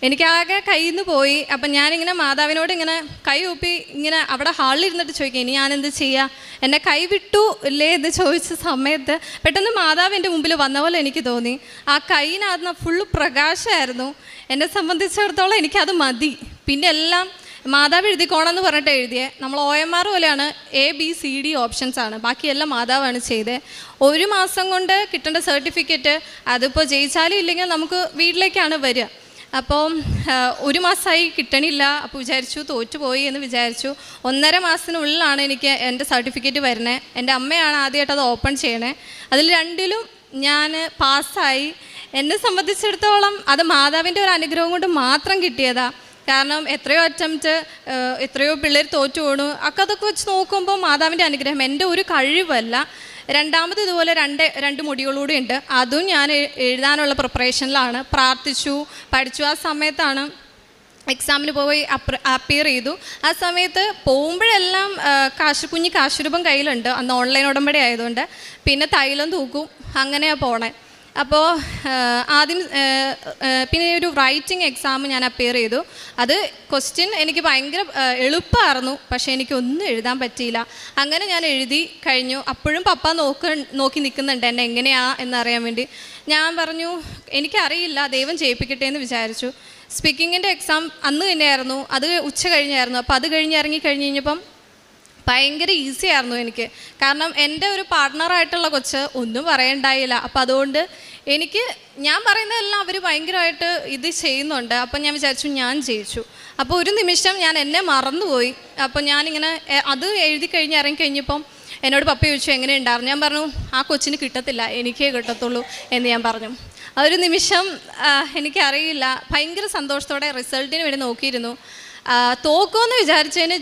എനിക്കാകെ കയ്യിൽ നിന്ന് പോയി. അപ്പം ഞാനിങ്ങനെ മാതാവിനോട് ഇങ്ങനെ കൈ ഊപ്പി ഇങ്ങനെ അവിടെ ഹാളിൽ ഇരുന്നിട്ട് ചോദിക്കും, ഇനി ഞാനെന്ത് ചെയ്യുക, എന്നെ കൈ വിട്ടു ഇല്ലേ എന്ന് ചോദിച്ച സമയത്ത് പെട്ടെന്ന് മാതാവ് എൻ്റെ മുമ്പിൽ വന്ന പോലെ എനിക്ക് തോന്നി. ആ കൈയിനകത്ത് ഫുള്ള് പ്രകാശമായിരുന്നു. എന്നെ സംബന്ധിച്ചിടത്തോളം എനിക്കത് മതി. പിന്നെ എല്ലാം മാതാവ് എഴുതിക്കോണമെന്ന് പറഞ്ഞിട്ട് എഴുതിയേ. നമ്മൾ OMR പോലെയാണ്, ABCD ഓപ്ഷൻസ് ആണ്, ബാക്കിയെല്ലാം മാതാവാണ് ചെയ്തത്. 1 മാസം കൊണ്ട് കിട്ടേണ്ട സർട്ടിഫിക്കറ്റ് അതിപ്പോൾ ജയിച്ചാലും ഇല്ലെങ്കിൽ നമുക്ക് വീട്ടിലേക്കാണ് വരിക. അപ്പോൾ 1 മാസമായി കിട്ടണില്ല. അപ്പോൾ വിചാരിച്ചു തോറ്റുപോയി എന്ന് വിചാരിച്ചു. 1.5 മാസത്തിനുള്ളിലാണ് എനിക്ക് എൻ്റെ സർട്ടിഫിക്കറ്റ് വരുന്നത്. എൻ്റെ അമ്മയാണ് ആദ്യമായിട്ട് അത് ഓപ്പൺ ചെയ്യണേ. അതിൽ 2ലും ഞാൻ പാസ്സായി. എന്നെ സംബന്ധിച്ചിടത്തോളം അത് മാതാവിൻ്റെ ഒരു അനുഗ്രഹം കൊണ്ട് മാത്രം കിട്ടിയതാണ്. കാരണം എത്രയോ അറ്റംപ്റ്റ്, എത്രയോ പിള്ളേർ തോറ്റു പോണു. അതൊക്കെ വെച്ച് നോക്കുമ്പോൾ മാതാവിൻ്റെ അനുഗ്രഹം, എൻ്റെ ഒരു കഴിവല്ല. രണ്ടാമത് ഇതുപോലെ രണ്ട് മൊഡ്യൂളുകൂടി ഉണ്ട്. അതും ഞാൻ എഴുതാനുള്ള പ്രിപ്പറേഷനിലാണ്. പ്രാർത്ഥിച്ചു, പഠിച്ചു. ആ സമയത്താണ് എക്സാമിന് പോയി അപ്പിയർ ചെയ്തു. ആ സമയത്ത് പോകുമ്പോഴെല്ലാം കുഞ്ഞ് കാശുരൂപം കയ്യിലുണ്ട്. അന്ന് ഓൺലൈൻ ഉടമ്പടി ആയതുകൊണ്ട്. പിന്നെ തൈലം തൂക്കും, അങ്ങനെയാണ് പോണേ. അപ്പോൾ ആദ്യം പിന്നെ ഒരു റൈറ്റിംഗ് എക്സാം ഞാൻ അപ്പിയർ ചെയ്തു. അത് ക്വസ്റ്റ്യൻ എനിക്ക് ഭയങ്കര എളുപ്പമായിരുന്നു, പക്ഷേ എനിക്കൊന്നും എഴുതാൻ പറ്റിയില്ല. അങ്ങനെ ഞാൻ എഴുതി കഴിഞ്ഞു. അപ്പോഴും പപ്പ നോക്കി നിൽക്കുന്നുണ്ട് എന്നെ എങ്ങനെയാ എന്നറിയാൻ വേണ്ടി. ഞാൻ പറഞ്ഞു എനിക്കറിയില്ല, ദൈവം ചെയ്യിപ്പിക്കട്ടെ എന്ന് വിചാരിച്ചു. സ്പീക്കിങ്ങിൻ്റെ എക്സാം അന്ന് തന്നെയായിരുന്നു. അത് ഉച്ച കഴിഞ്ഞായിരുന്നു. അപ്പോൾ അത് കഴിഞ്ഞ് കഴിഞ്ഞപ്പം ഭയങ്കര ഈസി ആയിരുന്നു എനിക്ക്. കാരണം എൻ്റെ ഒരു പാർട്ട്ണറായിട്ടുള്ള കൊച്ച് ഒന്നും പറയണ്ടായില്ല. അപ്പോൾ അതുകൊണ്ട് ഞാൻ പറയുന്നതെല്ലാം അവർ ഭയങ്കരമായിട്ട് ഇത് ചെയ്യുന്നുണ്ട്. അപ്പം ഞാൻ വിചാരിച്ചു ഞാൻ ജയിച്ചു. അപ്പോൾ ഒരു നിമിഷം ഞാൻ എന്നെ മറന്നുപോയി. അപ്പോൾ ഞാനിങ്ങനെ അത് എഴുതി ഇറങ്ങിക്കഴിഞ്ഞപ്പം എന്നോട് പപ്പ ചോദിച്ചു എങ്ങനെ ഉണ്ടായിരുന്നു. ഞാൻ പറഞ്ഞു ആ കൊച്ചിന് കിട്ടത്തില്ല, എനിക്കേ കിട്ടത്തുള്ളൂ എന്ന് ഞാൻ പറഞ്ഞു. ആ ഒരു നിമിഷം എനിക്കറിയില്ല, ഭയങ്കര സന്തോഷത്തോടെ റിസൾട്ടിന് വേണ്ടി നോക്കിയിരുന്നു. തോക്കുമെന്ന് വിചാരിച്ചതിന്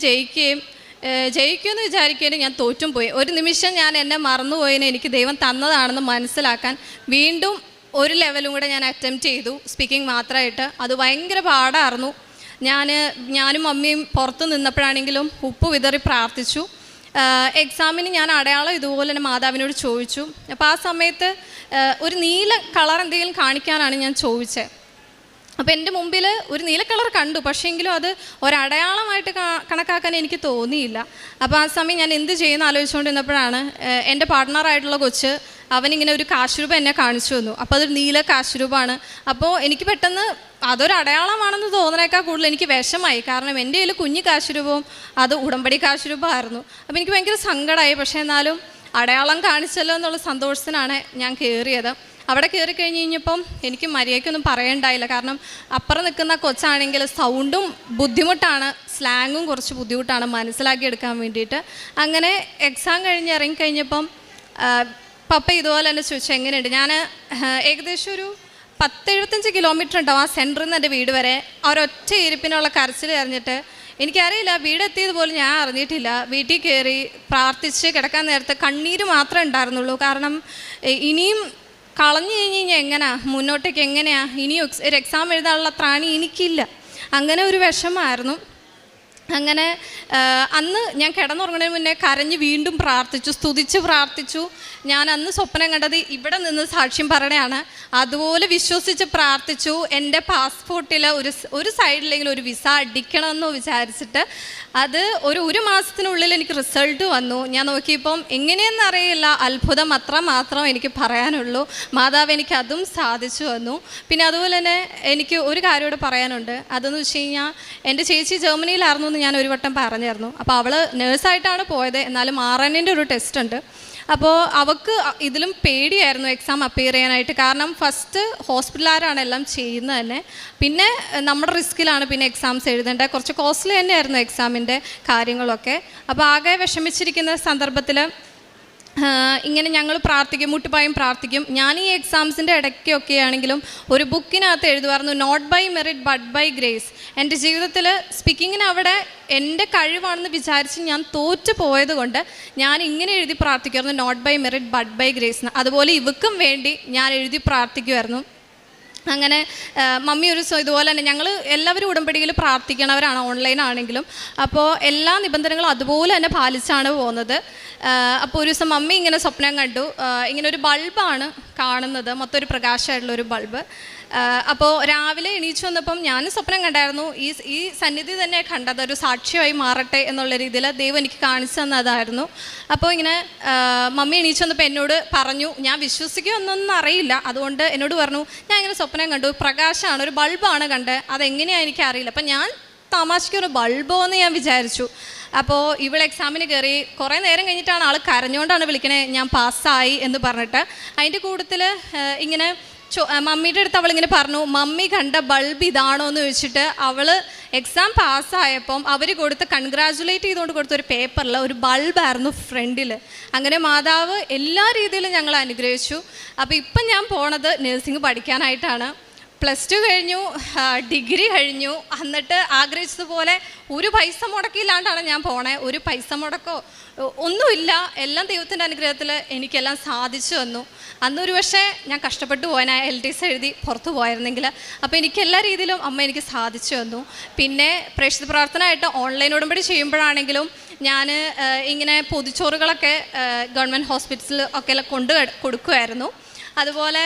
ജയിക്കുമെന്ന് വിചാരിക്കുകയും ഞാൻ തോറ്റും പോയി. ഒരു നിമിഷം ഞാൻ എന്നെ മറന്നുപോയതിന് എനിക്ക് ദൈവം തന്നതാണെന്ന് മനസ്സിലാക്കാൻ വീണ്ടും ഒരു ലെവലും കൂടെ ഞാൻ അറ്റംപ്റ്റ് ചെയ്തു, സ്പീക്കിംഗ് മാത്രമായിട്ട്. അത് ഭയങ്കര പാടായിരുന്നു. ഞാനും അമ്മയും പുറത്ത് നിന്നപ്പോഴാണെങ്കിലും ഉപ്പ് വിതറി പ്രാർത്ഥിച്ചു. എക്സാമിന് ഞാൻ അടയാളം ഇതുപോലെ തന്നെ മാതാവിനോട് ചോദിച്ചു. അപ്പോൾ ആ സമയത്ത് ഒരു നീല കളർ എന്തെങ്കിലും കാണിക്കാനാണ് ഞാൻ ചോദിച്ചത്. അപ്പോൾ എൻ്റെ മുമ്പിൽ ഒരു നീല കളർ കണ്ടു, പക്ഷേ എങ്കിലും അത് ഒരടയാളമായിട്ട് കണക്കാക്കാൻ എനിക്ക് തോന്നിയില്ല. അപ്പോൾ ആ സമയം ഞാൻ എന്ത് ചെയ്യുന്ന ആലോചിച്ചുകൊണ്ടിരുന്നപ്പോഴാണ് എൻ്റെ പാർട്ട്ണറായിട്ടുള്ള കൊച്ച് അവനിങ്ങനെ ഒരു കാശുരൂപം എന്നെ കാണിച്ചു തന്നു. അപ്പോൾ അതൊരു നീല കാശുരൂപമാണ്. അപ്പോൾ എനിക്ക് പെട്ടെന്ന് അതൊരു അടയാളമാണെന്ന് തോന്നുന്നതിനേക്കാൾ കൂടുതൽ എനിക്ക് വിഷമായി. കാരണം എൻ്റെ കയ്യിൽ കുഞ്ഞ് കാശുരൂപവും അത് ഉടമ്പടി കാശുരൂപമായിരുന്നു. അപ്പോൾ എനിക്ക് ഭയങ്കര സങ്കടമായി. പക്ഷേ എന്നാലും അടയാളം കാണിച്ചല്ലോ എന്നുള്ള സന്തോഷത്തിനാണ് ഞാൻ കയറിയത്. അവിടെ കയറി കഴിഞ്ഞപ്പം എനിക്ക് മര്യാദയ്ക്കൊന്നും പറയണ്ടായില്ല. കാരണം അപ്പുറം നിൽക്കുന്ന കൊച്ചാണെങ്കിൽ സൗണ്ടും ബുദ്ധിമുട്ടാണ്, സ്ലാങ്ങും കുറച്ച് ബുദ്ധിമുട്ടാണ് മനസ്സിലാക്കിയെടുക്കാൻ വേണ്ടിയിട്ട്. അങ്ങനെ എക്സാം ഇറങ്ങിക്കഴിഞ്ഞപ്പം പപ്പ ഇതുപോലെ തന്നെ ചോദിച്ചു എങ്ങനെയുണ്ട്. ഞാൻ ഏകദേശം ഒരു 10-75 കിലോമീറ്റർ ഉണ്ടാവും ആ സെൻറ്ററിൽ നിന്ന് എൻ്റെ വീട് വരെ. ഒരൊറ്റ ഇരിപ്പിനുള്ള കരച്ചിൽ അറിഞ്ഞിട്ട് എനിക്കറിയില്ല, വീടെത്തിയത് പോലും ഞാൻ അറിഞ്ഞിട്ടില്ല. വീട്ടിൽ കയറി പ്രാർത്ഥിച്ച് കിടക്കാൻ നേരത്തെ കണ്ണീര് മാത്രമേ ഉണ്ടായിരുന്നുള്ളൂ. കാരണം ഇനിയും കളഞ്ഞു കഴിഞ്ഞാൽ എങ്ങനെയാ മുന്നോട്ടേക്ക്, എങ്ങനെയാ ഇനിയും ഒരു എക്സാം എഴുതാനുള്ള ത്രാണി എനിക്കില്ല. അങ്ങനെ ഒരു വിഷമമായിരുന്നു. അങ്ങനെ അന്ന് ഞാൻ കിടന്നുറങ്ങുന്നതിന് മുന്നേ കരഞ്ഞ് വീണ്ടും പ്രാർത്ഥിച്ചു, സ്തുതിച്ച് പ്രാർത്ഥിച്ചു. ഞാൻ അന്ന് സ്വപ്നം കണ്ടത് ഇവിടെ നിന്ന് സാക്ഷ്യം പറയണതാണ്. അതുപോലെ വിശ്വസിച്ച് പ്രാർത്ഥിച്ചു. എൻ്റെ പാസ്പോർട്ടിൽ ഒരു സൈഡിലെങ്കിലും ഒരു വിസ അടിക്കണമെന്ന് വിചാരിച്ചിട്ട് അത് ഒരു മാസത്തിനുള്ളിൽ എനിക്ക് റിസൾട്ട് വന്നു. ഞാൻ നോക്കിയപ്പം എങ്ങനെയെന്നറിയില്ല, അത്ഭുതം മാത്രം എനിക്ക് പറയാനുള്ളൂ. മാതാവ് എനിക്ക് അതും സാധിച്ചു വന്നു. പിന്നെ അതുപോലെ തന്നെ എനിക്ക് ഒരു കാര്യം കൂടെ പറയാനുണ്ട്. അതെന്ന് വെച്ച് കഴിഞ്ഞാൽ എൻ്റെ ചേച്ചി ജർമ്മനിയിലായിരുന്നു എന്ന് ഞാൻ ഒരു വട്ടം പറഞ്ഞായിരുന്നു. അപ്പോൾ അവൾ നേഴ്സായിട്ടാണ് പോയത്, എന്നാലും RN-ൻ്റെ ഒരു ടെസ്റ്റ് ഉണ്ട്. അപ്പോൾ അവൾക്ക് ഇതിലും പേടിയായിരുന്നു എക്സാം അപ്പിയർ ചെയ്യാനായിട്ട്. കാരണം ഫസ്റ്റ് ഹോസ്പിറ്റലുകാരാണ് എല്ലാം ചെയ്യുന്നത് തന്നെ, പിന്നെ നമ്മുടെ റിസ്കിലാണ് പിന്നെ എക്സാംസ് എഴുതേണ്ടത്. കുറച്ച് കോസ്റ്റ്ലി തന്നെയായിരുന്നു എക്സാമിൻ്റെ കാര്യങ്ങളൊക്കെ. അപ്പോൾ ആകെ വിഷമിച്ചിരിക്കുന്ന സന്ദർഭത്തിൽ ഇങ്ങനെ ഞങ്ങൾ പ്രാർത്ഥിക്കും, മുട്ടുപായും പ്രാർത്ഥിക്കും. ഞാൻ ഈ എക്സാംസിൻ്റെ ഇടയ്ക്കൊക്കെ ആണെങ്കിലും ഒരു ബുക്കിനകത്ത് എഴുതുമായിരുന്നു, not by merit but by grace. എൻ്റെ ജീവിതത്തിൽ സ്പീക്കിങ്ങിന് അവിടെ എൻ്റെ കഴിവാണെന്ന് വിചാരിച്ച് ഞാൻ തോറ്റു പോയത് കൊണ്ട് ഞാൻ ഇങ്ങനെ എഴുതി പ്രാർത്ഥിക്കുമായിരുന്നു, not by merit but by grace. അതുപോലെ ഇവക്കും വേണ്ടി ഞാൻ എഴുതി പ്രാർത്ഥിക്കുമായിരുന്നു. അങ്ങനെ മമ്മി ഒരു ഇതുപോലെ തന്നെ ഞങ്ങൾ എല്ലാവരും ഉടമ്പടിയിൽ പ്രാർത്ഥിക്കണവരാണ്, ഓൺലൈനാണെങ്കിലും. അപ്പോൾ എല്ലാ നിബന്ധനകളും അതുപോലെ തന്നെ പാലിച്ചാണ് പോകുന്നത്. അപ്പോൾ ഒരു ദിവസം മമ്മി ഇങ്ങനെ സ്വപ്നം കണ്ടു, ഇങ്ങനെ ഒരു ബൾബാണ് കാണുന്നത്, മൊത്തം ഒരു പ്രകാശമായിട്ടുള്ളൊരു ബൾബ്. അപ്പോൾ രാവിലെ എണീച്ചു വന്നപ്പം ഞാൻ സ്വപ്നം കണ്ടായിരുന്നു, ഈ സന്നിധി തന്നെ കണ്ടത് ഒരു സാക്ഷ്യമായി മാറട്ടെ എന്നുള്ള രീതിയിൽ ദൈവം എനിക്ക് കാണിച്ചു തന്നതായിരുന്നു. അപ്പോൾ ഇങ്ങനെ മമ്മി എണീച്ചു വന്നപ്പോൾ എന്നോട് പറഞ്ഞു, ഞാൻ വിശ്വസിക്കുമെന്നൊന്നും അറിയില്ല, അതുകൊണ്ട് എന്നോട് പറഞ്ഞു, ഞാൻ ഇങ്ങനെ സ്വപ്നം കണ്ടു, പ്രകാശമാണ്, ഒരു ബൾബാണ് കണ്ടത്, അതെങ്ങനെയാണ് എനിക്കറിയില്ല. അപ്പം ഞാൻ തമാശയ്ക്ക് ഒരു ബൾബോ എന്ന് ഞാൻ വിചാരിച്ചു. അപ്പോൾ ഇവൾ എക്സാമിന് കയറി. കുറേ നേരം കഴിഞ്ഞിട്ടാണ് ആൾ കരഞ്ഞുകൊണ്ടാണ് വിളിക്കണേ, ഞാൻ പാസ്സായി എന്ന് പറഞ്ഞിട്ട്. അതിൻ്റെ കൂട്ടത്തിൽ ഇങ്ങനെ മമ്മിയുടെ അടുത്ത് അവളിങ്ങനെ പറഞ്ഞു, മമ്മി കണ്ട ബൾബ് ഇതാണോ എന്ന് ചോദിച്ചിട്ട് അവൾ എക്സാം പാസ്സായപ്പം അവർ കൊടുത്ത് കൺഗ്രാജുലേറ്റ് ചെയ്തുകൊണ്ട് കൊടുത്ത ഒരു പേപ്പറിൽ ഒരു ബൾബായിരുന്നു ഫ്രണ്ടിൽ. അങ്ങനെ മാതാവ് എല്ലാ രീതിയിലും ഞങ്ങൾ അനുഗ്രഹിച്ചു. അപ്പോൾ ഇപ്പം ഞാൻ പോണത് നഴ്സിംഗ് പഠിക്കാനായിട്ടാണ്. +2 കഴിഞ്ഞു, ഡിഗ്രി കഴിഞ്ഞു. എന്നിട്ട് ആഗ്രഹിച്ചതുപോലെ ഒരു പൈസ മുടക്കിയില്ലാണ്ടാണ് ഞാൻ പോണേ. ഒരു പൈസ മുടക്കോ ഒന്നുമില്ല, എല്ലാം ദൈവത്തിൻ്റെ അനുഗ്രഹത്തിൽ എനിക്കെല്ലാം സാധിച്ചു വന്നു. അന്നൊരു പക്ഷേ ഞാൻ കഷ്ടപ്പെട്ടു പോയാൽ LTS എഴുതി പുറത്തു പോയിരുന്നെങ്കിൽ. അപ്പോൾ എനിക്ക് എല്ലാ രീതിയിലും അമ്മ എനിക്ക് സാധിച്ചു വന്നു. പിന്നെ പ്രേക്ഷിത പ്രാർത്ഥനയായിട്ട് ഓൺലൈൻ ഉടമ്പടി ചെയ്യുമ്പോഴാണെങ്കിലും ഞാൻ ഇങ്ങനെ പൊതിച്ചോറുകളൊക്കെ ഗവൺമെൻറ് ഹോസ്പിറ്റലിൽ ഒക്കെ കൊടുക്കുമായിരുന്നു. അതുപോലെ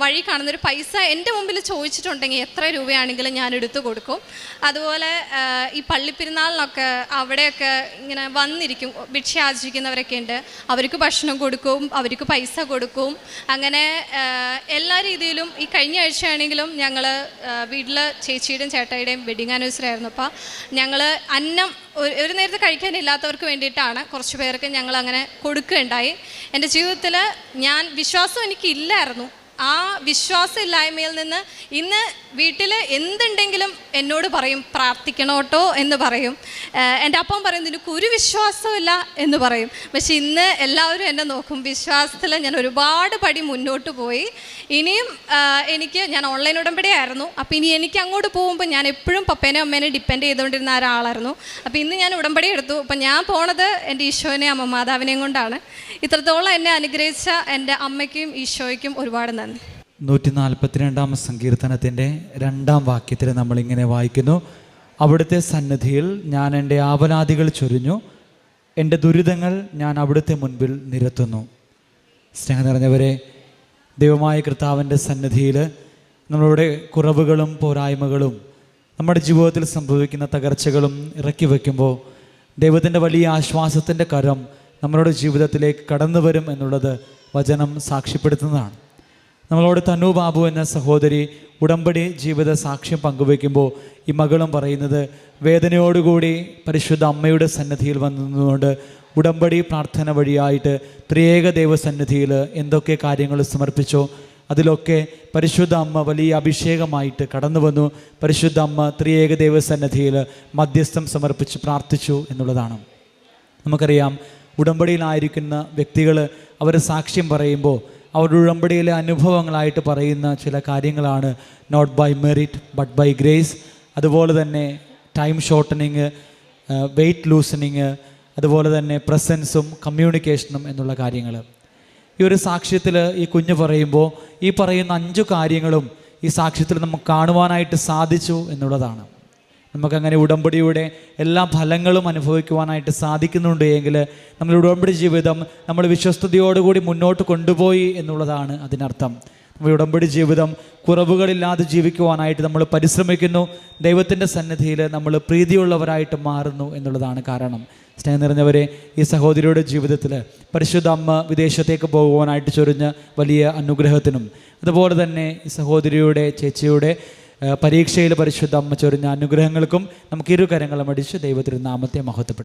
വഴി കാണുന്നൊരു പൈസ എൻ്റെ മുമ്പിൽ ചോദിച്ചിട്ടുണ്ടെങ്കിൽ എത്ര രൂപയാണെങ്കിലും ഞാൻ എടുത്തു കൊടുക്കും. അതുപോലെ ഈ പള്ളിപ്പെരുന്നാളിനൊക്കെ അവിടെയൊക്കെ ഇങ്ങനെ വന്നിരിക്കും, ഭിക്ഷ യാചിക്കുന്നവരൊക്കെ ഉണ്ട്, അവർക്ക് ഭക്ഷണം കൊടുക്കും, അവർക്ക് പൈസ കൊടുക്കും. അങ്ങനെ എല്ലാ രീതിയിലും ഈ കഴിഞ്ഞ ആഴ്ചയാണെങ്കിലും ഞങ്ങൾ വീട്ടിൽ ചേച്ചിയുടെയും ചേട്ടായിയുടെയും വെഡിങ് ആനിവേഴ്സറി ആയിരുന്നു. അപ്പോൾ ഞങ്ങൾ അന്നം ഒരു നേരത്തെ കഴിക്കാനില്ലാത്തവർക്ക് വേണ്ടിയിട്ടാണ് കുറച്ച് പേർക്ക് ഞങ്ങൾ അങ്ങനെ കൊടുക്കുകയുണ്ടായി. എൻ്റെ ജീവിതത്തിൽ ഞാൻ വിശ്വാസം എനിക്കില്ലായിരുന്നു. ആ വിശ്വാസമില്ലായ്മയിൽ നിന്ന് ഇന്ന് വീട്ടിൽ എന്തുണ്ടെങ്കിലും എന്നോട് പറയും, പ്രാർത്ഥിക്കണോട്ടോ എന്ന് പറയും. എൻ്റെ അപ്പം പറയും, നിനക്കൊരു വിശ്വാസമില്ല എന്ന് പറയും. പക്ഷെ ഇന്ന് എല്ലാവരും എന്നെ നോക്കും. വിശ്വാസത്തിൽ ഞാൻ ഒരുപാട് പടി മുന്നോട്ട് പോയി. ഇനിയും ഞാൻ ഓൺലൈൻ ഉടമ്പടിയായിരുന്നു. അപ്പോൾ ഇനി എനിക്ക് അങ്ങോട്ട് പോകുമ്പോൾ ഞാൻ എപ്പോഴും പപ്പേനെയും അമ്മേനെയും ഡിപ്പെൻഡ് ചെയ്തുകൊണ്ടിരുന്ന ഒരാളായിരുന്നു. അപ്പോൾ ഇന്ന് ഞാൻ ഉടമ്പടി എടുത്തു. അപ്പം ഞാൻ പോണത് എൻ്റെ ഈശോനെയും അമ്മ മാതാവിനെയും കൊണ്ടാണ്. ഇത്രത്തോളം എന്നെ അനുഗ്രഹിച്ച എൻ്റെ അമ്മയ്ക്കും ഈശോയ്ക്കും ഒരുപാട് നന്ദി. 142 സങ്കീർത്തനത്തിൻ്റെ 2 വാക്യത്തിൽ നമ്മളിങ്ങനെ വായിക്കുന്നു, അവിടുത്തെ സന്നിധിയിൽ ഞാൻ എൻ്റെ ആവലാദികൾ ചൊരിഞ്ഞു, എൻ്റെ ദുരിതങ്ങൾ ഞാൻ അവിടുത്തെ മുൻപിൽ നിരത്തുന്നു. സ്നേഹം നിറഞ്ഞവരെ, ദൈവമായ കർത്താവിൻ്റെ സന്നിധിയിൽ നമ്മളുടെ കുറവുകളും പോരായ്മകളും നമ്മുടെ ജീവിതത്തിൽ സംഭവിക്കുന്ന തകർച്ചകളും ഇറക്കി വയ്ക്കുമ്പോൾ ദൈവത്തിൻ്റെ വലിയ ആശ്വാസത്തിൻ്റെ കരം നമ്മളുടെ ജീവിതത്തിലേക്ക് കടന്നു വരും എന്നുള്ളത് വചനം സാക്ഷ്യപ്പെടുത്തുന്നതാണ്. നമ്മളോട് തനു ബാബു എന്ന സഹോദരി ഉടമ്പടി ജീവിത സാക്ഷ്യം പങ്കുവയ്ക്കുമ്പോൾ ഈ മകളും പറയുന്നത്, വേദനയോടുകൂടി പരിശുദ്ധ അമ്മയുടെ സന്നിധിയിൽ വന്നുകൊണ്ട് ഉടമ്പടി പ്രാർത്ഥന വഴിയായിട്ട് ത്രിയേക ദൈവസന്നിധിയിൽ എന്തൊക്കെ കാര്യങ്ങൾ സമർപ്പിച്ചോ അതിലൊക്കെ പരിശുദ്ധ അമ്മ വലിയ അഭിഷേകമായിട്ട് കടന്നു വന്നു. പരിശുദ്ധ അമ്മ ത്രിയേക ദൈവസന്നിധിയിൽ മധ്യസ്ഥം സമർപ്പിച്ച് പ്രാർത്ഥിച്ചു എന്നുള്ളതാണ്. നമുക്കറിയാം, ഉടമ്പടിയിലായിരിക്കുന്ന വ്യക്തികൾ അവർ സാക്ഷ്യം പറയുമ്പോൾ അവരുടെ ഉടമ്പടിയിലെ അനുഭവങ്ങളായിട്ട് പറയുന്ന ചില കാര്യങ്ങളാണ് not by merit but by grace. അതുപോലെ തന്നെ ടൈം ഷോർട്ടനിങ്, വെയ്റ്റ് ലൂസനിങ്, അതുപോലെ തന്നെ പ്രസൻസും കമ്മ്യൂണിക്കേഷനും എന്നുള്ള കാര്യങ്ങൾ. ഈ ഒരു സാക്ഷ്യത്തിൽ ഈ കുഞ്ഞ് പറയുമ്പോൾ ഈ പറയുന്ന 5 കാര്യങ്ങളും ഈ സാക്ഷ്യത്തിൽ നമുക്ക് കാണുവാനായിട്ട് സാധിച്ചു എന്നുള്ളതാണ്. നമുക്കങ്ങനെ ഉടമ്പടിയുടെ എല്ലാ ഫലങ്ങളും അനുഭവിക്കുവാനായിട്ട് സാധിക്കുന്നുണ്ട് എങ്കിൽ നമ്മൾ ഉടമ്പടി ജീവിതം നമ്മൾ വിശ്വസ്തയോടുകൂടി മുന്നോട്ട് കൊണ്ടുപോയി എന്നുള്ളതാണ് അതിനർത്ഥം. നമ്മൾ ഉടമ്പടി ജീവിതം കുറവുകളില്ലാതെ ജീവിക്കുവാനായിട്ട് നമ്മൾ പരിശ്രമിക്കുന്നു. ദൈവത്തിൻ്റെ സന്നിധിയിൽ നമ്മൾ പ്രീതിയുള്ളവരായിട്ട് മാറുന്നു എന്നുള്ളതാണ് കാരണം. സ്നേഹം നിറഞ്ഞവരെ, ഈ സഹോദരിയുടെ ജീവിതത്തിൽ പരിശുദ്ധ അമ്മ വിദേശത്തേക്ക് പോകുവാനായിട്ട് ചൊരിഞ്ഞ വലിയ അനുഗ്രഹത്തിനും അതുപോലെ തന്നെ ഈ സഹോദരിയുടെ ചേച്ചിയുടെ പരീക്ഷയിൽ പരിശുദ്ധ അമ്മ ചൊരിഞ്ഞ അനുഗ്രഹങ്ങൾക്കും നമുക്ക് ഇരുകരങ്ങളും അടിച്ച് ദൈവത്തിൻ്റെ നാമത്തെ മഹത്വപ്പെടുത്താം.